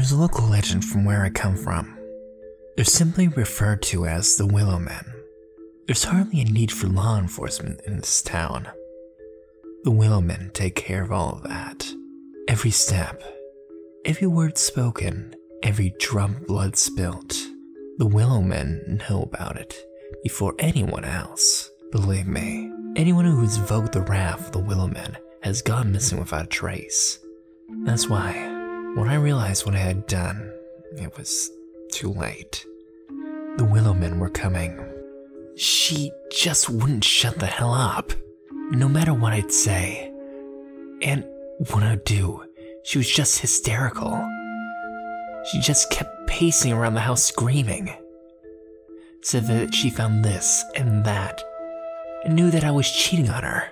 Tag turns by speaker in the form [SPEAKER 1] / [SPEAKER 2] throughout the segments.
[SPEAKER 1] There's a local legend from where I come from. They're simply referred to as the Willow Men. There's hardly a need for law enforcement in this town. The Willow Men take care of all of that. Every step, every word spoken, every drop of blood spilt. The Willow Men know about it before anyone else. Believe me, anyone who has invoked the wrath of the Willow Men has gone missing without a trace. That's why, when I realized what I had done, it was too late. The Willow Men were coming. She just wouldn't shut the hell up, no matter what I'd say. And when I'd do, she was just hysterical. She just kept pacing around the house screaming. Said that she found this and that, and knew that I was cheating on her.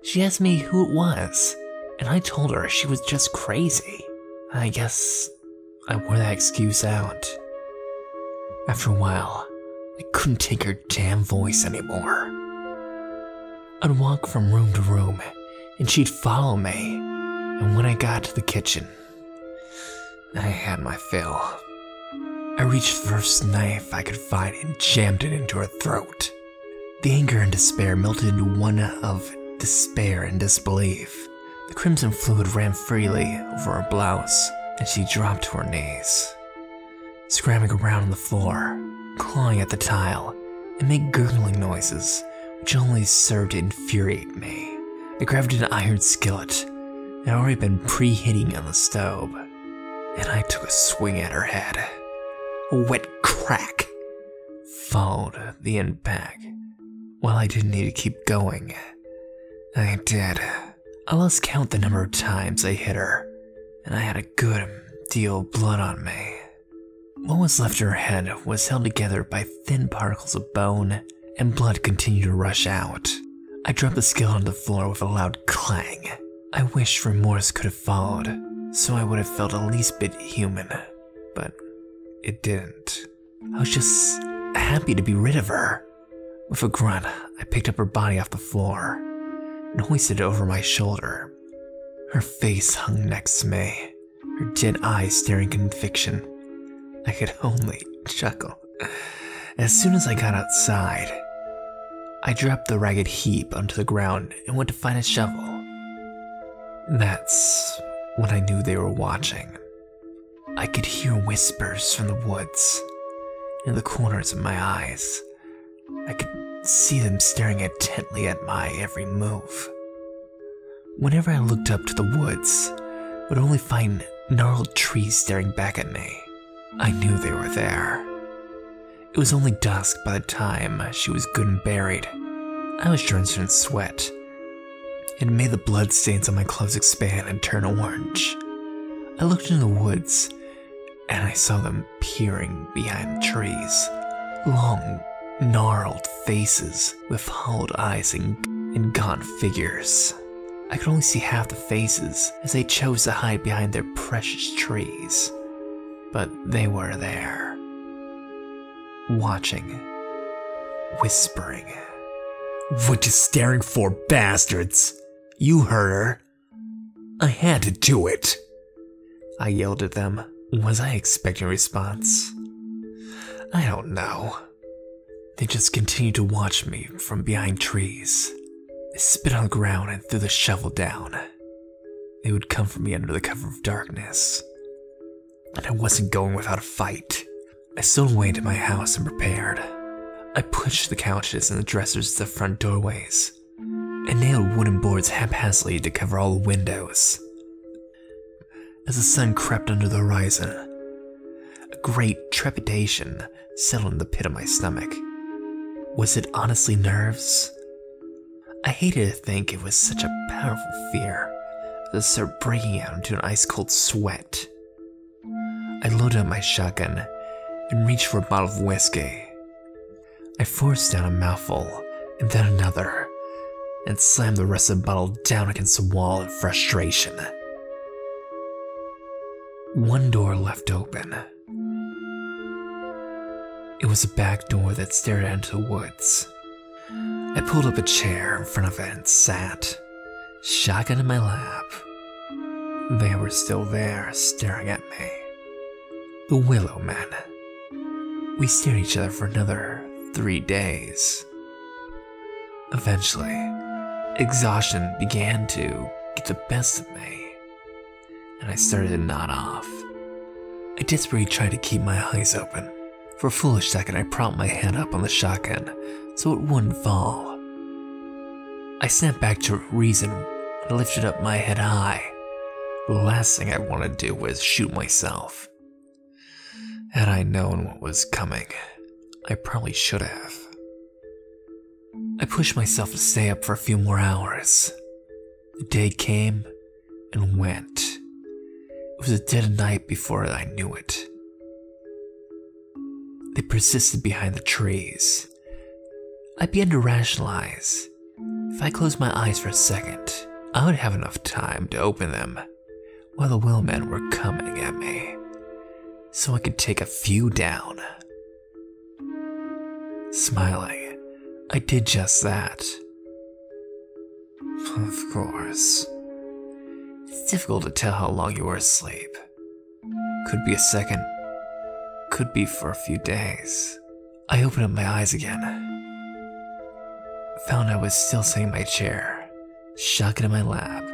[SPEAKER 1] She asked me who it was, and I told her she was just crazy. I guess I wore that excuse out. After a while, I couldn't take her damn voice anymore. I'd walk from room to room, and she'd follow me, and when I got to the kitchen, I had my fill. I reached the first knife I could find and jammed it into her throat. The anger and despair melted into one of despair and disbelief. The crimson fluid ran freely over her blouse, and she dropped to her knees, scrambling around on the floor, clawing at the tile, and made gurgling noises, which only served to infuriate me. I grabbed an iron skillet that had already been preheating on the stove, and I took a swing at her head. A wet crack followed the impact. While I didn't need to keep going, I did. I lost count the number of times I hit her, and I had a good deal of blood on me. What was left of her head was held together by thin particles of bone, and blood continued to rush out. I dropped the skillet on the floor with a loud clang. I wished remorse could have followed, so I would have felt at least a bit human, but it didn't. I was just happy to be rid of her. With a grunt, I picked up her body off the floor and hoisted it over my shoulder. Her face hung next to me, her dead eyes staring conviction. I could only chuckle. As soon as I got outside, I dropped the ragged heap onto the ground and went to find a shovel. That's when I knew they were watching. I could hear whispers from the woods. In the corners of my eyes, I could see them staring intently at my every move. Whenever I looked up to the woods, I would only find gnarled trees staring back at me. I knew they were there. It was only dusk by the time she was good and buried. I was drenched in sweat. It made the blood stains on my clothes expand and turn orange. I looked into the woods, and I saw them peering behind the trees. Long, gnarled faces with hollowed eyes and gaunt figures. I could only see half the faces as they chose to hide behind their precious trees. But they were there, watching, whispering. "What you staring for, bastards? You heard her. I had to do it," I yelled at them. Was I expecting a response? I don't know. They just continued to watch me from behind trees. They spit on the ground and threw the shovel down. They would come for me under the cover of darkness. And I wasn't going without a fight. I stole away to my house and prepared. I pushed the couches and the dressers to the front doorways, and nailed wooden boards haphazardly to cover all the windows. As the sun crept under the horizon, a great trepidation settled in the pit of my stomach. Was it honestly nerves? I hated to think it was such a powerful fear that it started breaking out into an ice-cold sweat. I loaded up my shotgun and reached for a bottle of whiskey. I forced down a mouthful and then another, and slammed the rest of the bottle down against the wall in frustration. One door left open. It was a back door that stared out into the woods. I pulled up a chair in front of it and sat, shotgun in my lap. They were still there, staring at me. The Willow Men. We stared at each other for another 3 days. Eventually, exhaustion began to get the best of me, and I started to nod off. I desperately tried to keep my eyes open. For a foolish second, I propped my head up on the shotgun so it wouldn't fall. I snapped back to reason and lifted up my head high. The last thing I wanted to do was shoot myself. Had I known what was coming, I probably should have. I pushed myself to stay up for a few more hours. The day came and went. It was a dead night before I knew it. They persisted behind the trees. I began to rationalize. If I closed my eyes for a second, I would have enough time to open them while the Willow Men were coming at me, so I could take a few down. Smiling, I did just that. Of course. It's difficult to tell how long you were asleep. Could be a second, could be for a few days. I opened up my eyes again. Found I was still sitting in my chair, shotgun in my lap.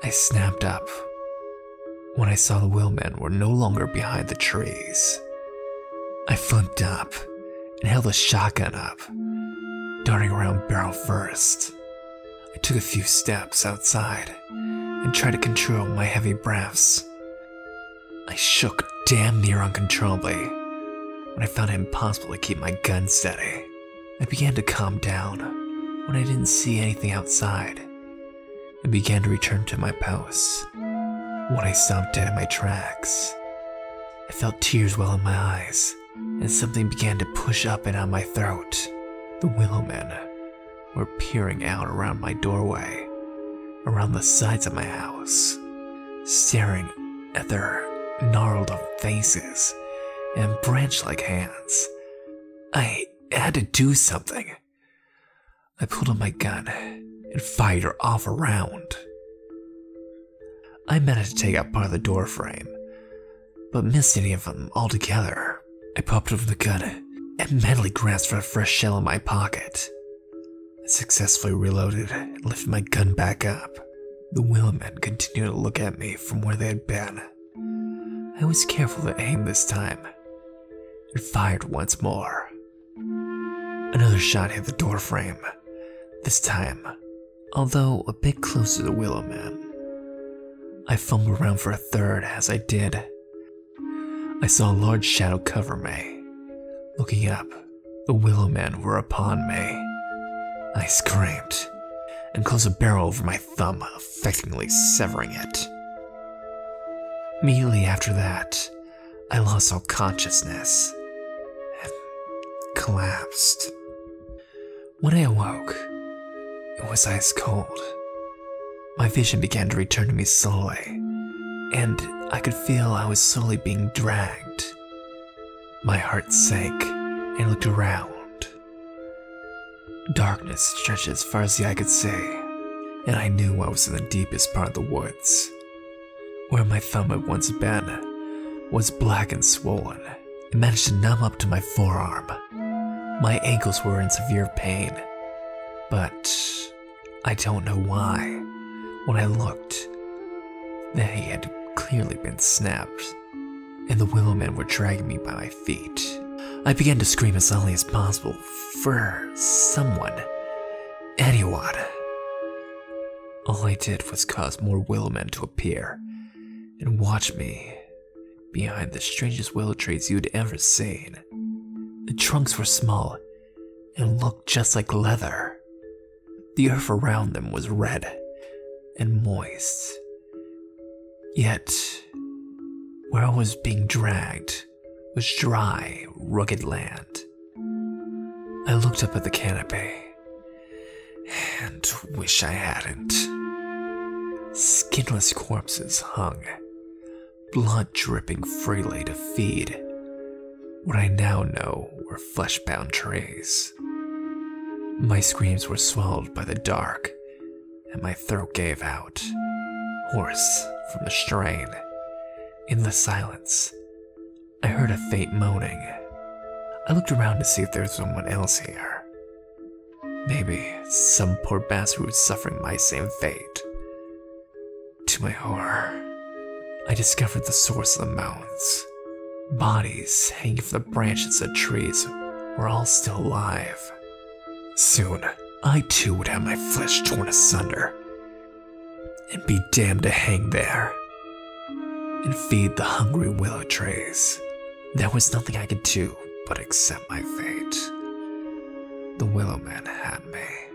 [SPEAKER 1] I snapped up when I saw the Willow Men were no longer behind the trees. I flipped up and held the shotgun up, darting around barrel first. I took a few steps outside and tried to control my heavy breaths. I shook damn near uncontrollably when I found it impossible to keep my gun steady. I began to calm down when I didn't see anything outside and began to return to my post. When I stopped dead in my tracks, I felt tears well in my eyes, and something began to push up and out my throat. The Willow Men were peering out around my doorway, around the sides of my house, staring at their gnarled up faces and branch-like hands. I had to do something. I pulled up my gun and fired her off a round. I managed to take out part of the door frame, but missed any of them altogether. I popped over the gun and mentally grasped for a fresh shell in my pocket. I successfully reloaded and lifted my gun back up. The Willow Men continued to look at me from where they had been. I was careful to aim this time and fired once more. Another shot hit the door frame, this time, although a bit closer to the Willow Men. I fumbled around for a third. As I did, I saw a large shadow cover me. Looking up, the Willow Men were upon me. I screamed and closed a barrel over my thumb, effectively severing it. Immediately after that, I lost all consciousness and collapsed. When I awoke, it was ice cold. My vision began to return to me slowly, and I could feel I was slowly being dragged. My heart sank and I looked around. Darkness stretched as far as the eye could see, and I knew I was in the deepest part of the woods. Where my thumb had once been was black and swollen. It managed to numb up to my forearm. My ankles were in severe pain, but I don't know why. When I looked, they had clearly been snapped, and the Willow Men were dragging me by my feet. I began to scream as loudly as possible for someone, anyone. All I did was cause more Willow Men to appear and watch me behind the strangest willow trees you'd ever seen. The trunks were small and looked just like leather. The earth around them was red and moist. Yet, where I was being dragged was dry, rugged land. I looked up at the canopy and wish I hadn't. Skinless corpses hung, blood dripping freely to feed what I now know were flesh-bound trees. My screams were swallowed by the dark, and my throat gave out, hoarse from the strain. In the silence, I heard a faint moaning. I looked around to see if there was someone else here. Maybe some poor bastard was suffering my same fate. To my horror, I discovered the source of the moans. Bodies hanging from the branches of trees were all still alive. Soon, I too would have my flesh torn asunder and be damned to hang there and feed the hungry willow trees. There was nothing I could do but accept my fate. The willow man had me.